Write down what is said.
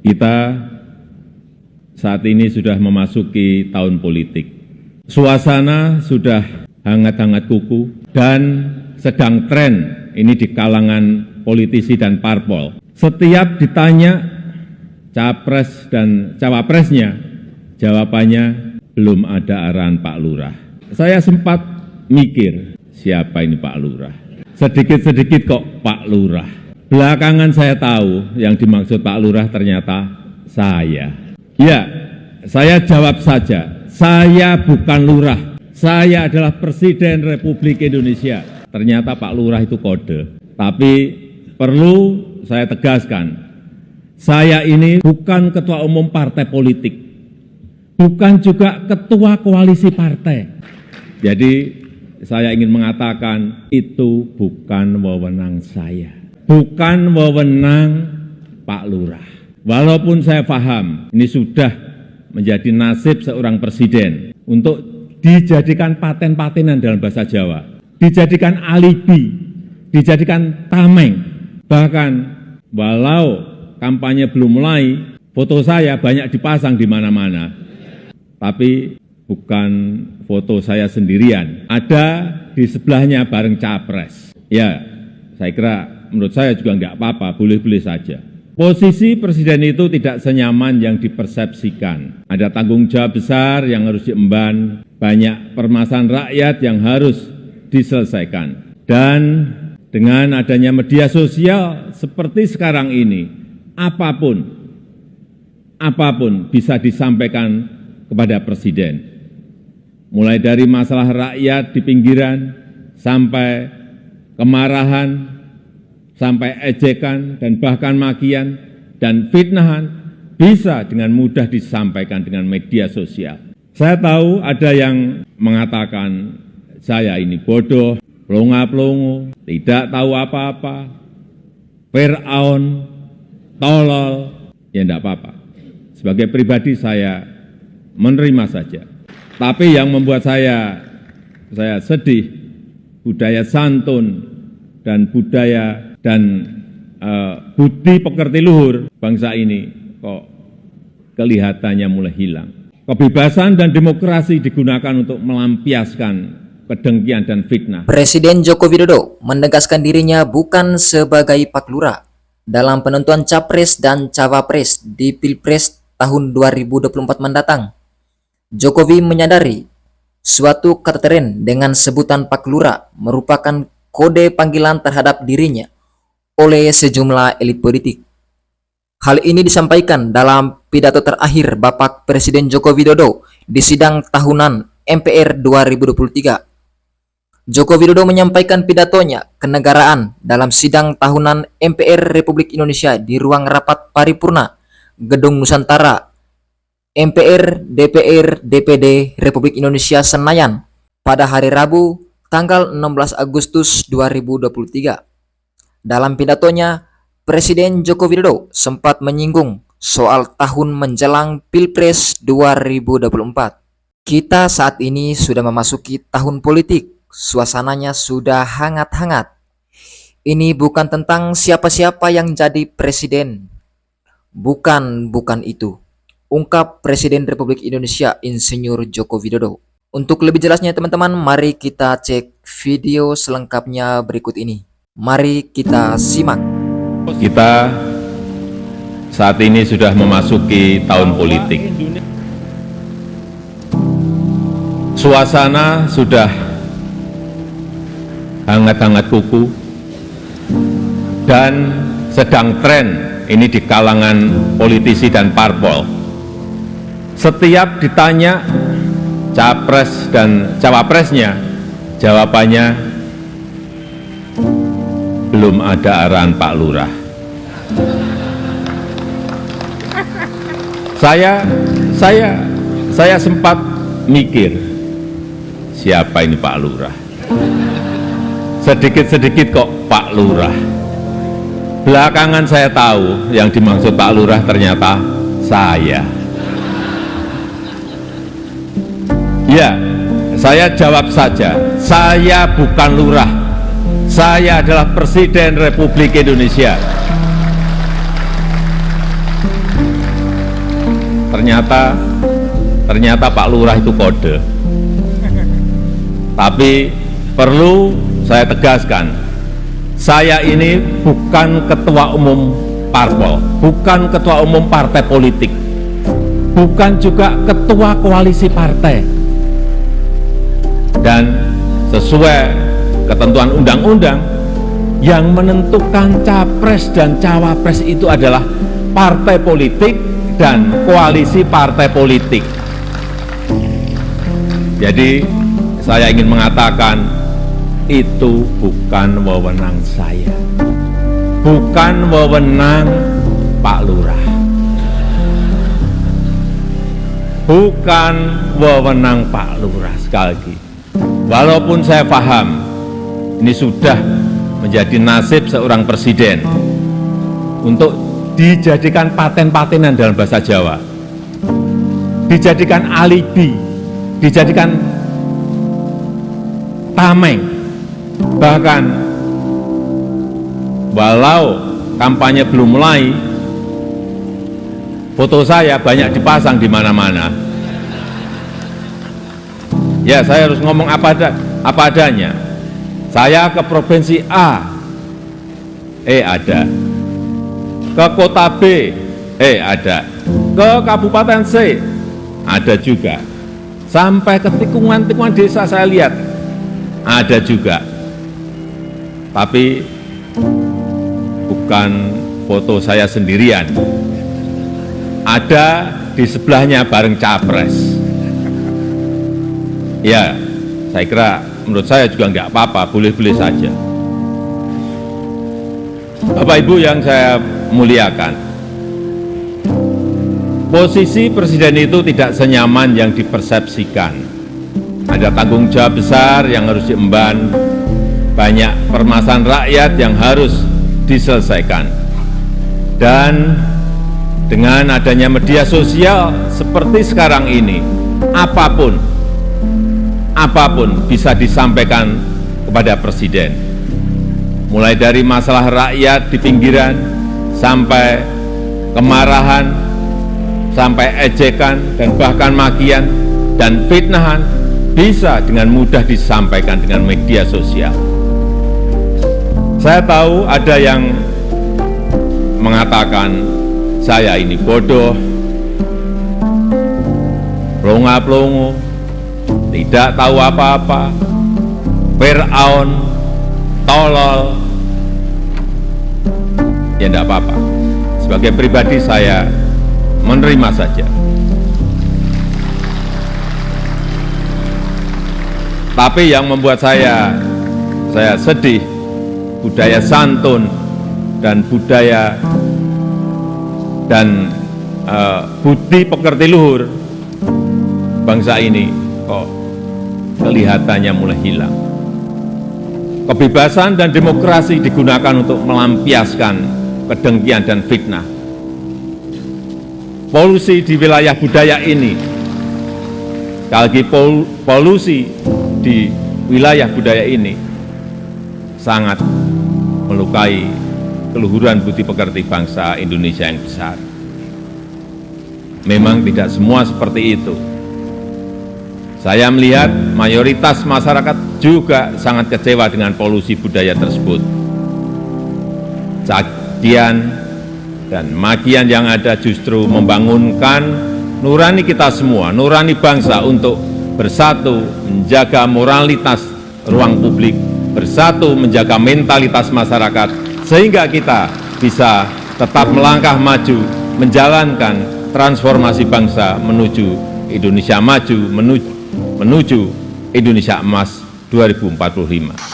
Kita saat ini sudah memasuki tahun politik. Suasana sudah hangat-hangat kuku dan sedang tren ini di kalangan politisi dan parpol. Setiap ditanya capres dan cawapresnya, jawabannya belum ada arahan Pak Lurah. Saya sempat mikir, siapa ini Pak Lurah? Sedikit-sedikit kok Pak Lurah. Belakangan saya tahu yang dimaksud Pak Lurah ternyata saya. Ya, saya jawab saja, saya bukan lurah. Saya adalah Presiden Republik Indonesia. Ternyata Pak Lurah itu kode. Tapi perlu saya tegaskan, saya ini bukan ketua umum partai politik, bukan juga ketua koalisi partai. Jadi saya ingin mengatakan itu bukan wewenang saya, bukan wewenang Pak Lurah. Walaupun saya paham ini sudah menjadi nasib seorang presiden untuk dijadikan paten-patenan dalam bahasa Jawa, dijadikan alibi, dijadikan tameng. Bahkan walau kampanye belum mulai, foto saya banyak dipasang di mana-mana. Tapi bukan foto saya sendirian. Ada di sebelahnya bareng capres. Ya, saya kira menurut saya juga enggak apa-apa, boleh-boleh saja. Posisi presiden itu tidak senyaman yang dipersepsikan. Ada tanggung jawab besar yang harus diemban, banyak permasalahan rakyat yang harus diselesaikan. Dan dengan adanya media sosial seperti sekarang ini, apapun bisa disampaikan kepada presiden. Mulai dari masalah rakyat di pinggiran, sampai kemarahan, sampai ejekan, dan bahkan makian, dan fitnahan, bisa dengan mudah disampaikan dengan media sosial. Saya tahu ada yang mengatakan, saya ini bodoh, pelongo-pelongo, tidak tahu apa-apa, Fir'aun, tolol, ya enggak apa-apa. Sebagai pribadi saya menerima saja. Tapi yang membuat saya sedih, budaya santun dan budaya dan budi pekerti luhur bangsa ini kok kelihatannya mulai hilang. Kebebasan dan demokrasi digunakan untuk melampiaskan kedengkian dan fitnah. Presiden Joko Widodo menegaskan dirinya bukan sebagai Pak Lurah dalam penentuan capres dan cawapres di Pilpres tahun 2024 mendatang. Jokowi menyadari suatu kata tren dengan sebutan Pak Lurah merupakan kode panggilan terhadap dirinya oleh sejumlah elit politik. Hal ini disampaikan dalam pidato terakhir Bapak Presiden Joko Widodo di sidang tahunan MPR 2023. Joko Widodo menyampaikan pidatonya kenegaraan dalam sidang tahunan MPR Republik Indonesia di ruang rapat paripurna Gedung Nusantara MPR DPR DPD Republik Indonesia Senayan pada hari Rabu tanggal 16 Agustus 2023. Dalam pidatonya, Presiden Joko Widodo sempat menyinggung soal tahun menjelang Pilpres 2024. Kita saat ini sudah memasuki tahun politik, suasananya sudah hangat-hangat. Ini bukan tentang siapa-siapa yang jadi presiden. Bukan itu, ungkap Presiden Republik Indonesia Insinyur Joko Widodo. Untuk lebih jelasnya teman-teman, mari kita cek video selengkapnya berikut ini. Mari kita simak. Kita saat ini sudah memasuki tahun politik. Suasana sudah hangat-hangat kuku dan sedang tren ini di kalangan politisi dan parpol. Setiap ditanya capres dan cawapresnya, jawabannya belum ada arahan Pak Lurah. Saya sempat mikir, siapa ini Pak Lurah? Sedikit-sedikit kok Pak Lurah. Belakangan saya tahu yang dimaksud Pak Lurah ternyata saya. Ya, saya jawab saja, saya bukan lurah. Saya adalah Presiden Republik Indonesia. ternyata Pak Lurah itu kode. Tapi perlu saya tegaskan, saya ini bukan ketua umum parpol, bukan ketua umum partai politik, bukan juga ketua koalisi partai. Dan sesuai ketentuan undang-undang, yang menentukan capres dan cawapres itu adalah partai politik dan koalisi partai politik. Jadi saya ingin mengatakan itu bukan wewenang saya, bukan wewenang Pak Lurah, bukan wewenang Pak Lurah. Sekali lagi, walaupun saya paham ini sudah menjadi nasib seorang presiden untuk dijadikan paten-patenan dalam bahasa Jawa, dijadikan alibi, dijadikan tameng. Bahkan walau kampanye belum mulai, foto saya banyak dipasang di mana-mana. Ya, saya harus ngomong apa adanya. Saya ke provinsi A, ada. Ke kota B, ada. Ke kabupaten C, ada juga. Sampai ke tikungan-tikungan desa saya lihat, ada juga. Tapi bukan foto saya sendirian. Ada di sebelahnya bareng capres. Ya, saya kira menurut saya juga enggak apa-apa, boleh-boleh saja. Bapak Ibu yang saya muliakan, posisi presiden itu tidak senyaman yang dipersepsikan. Ada tanggung jawab besar yang harus diemban, banyak permasalahan rakyat yang harus diselesaikan. Dan dengan adanya media sosial seperti sekarang ini, apapun bisa disampaikan kepada presiden. Mulai dari masalah rakyat di pinggiran, sampai kemarahan, sampai ejekan, dan bahkan makian dan fitnahan bisa dengan mudah disampaikan dengan media sosial. Saya tahu ada yang mengatakan saya ini bodoh, pelongo-pelongo, tidak tahu apa-apa, Fir'aun, tolol. Ya enggak apa-apa. Sebagai pribadi saya menerima saja. Tapi yang membuat saya sedih, budaya santun dan budaya dan budi pekerti luhur bangsa ini kok kelihatannya mulai hilang. Kebebasan dan demokrasi digunakan untuk melampiaskan kedengkian dan fitnah. Polusi di wilayah budaya ini, sekali lagi polusi di wilayah budaya ini sangat melukai keluhuran budi pekerti bangsa Indonesia yang besar. Memang tidak semua seperti itu. Saya melihat mayoritas masyarakat juga sangat kecewa dengan polusi budaya tersebut. Cacian dan makian yang ada justru membangunkan nurani kita semua, nurani bangsa untuk bersatu menjaga moralitas ruang publik, bersatu menjaga mentalitas masyarakat, sehingga kita bisa tetap melangkah maju, menjalankan transformasi bangsa menuju Indonesia maju, menuju Indonesia Emas 2045.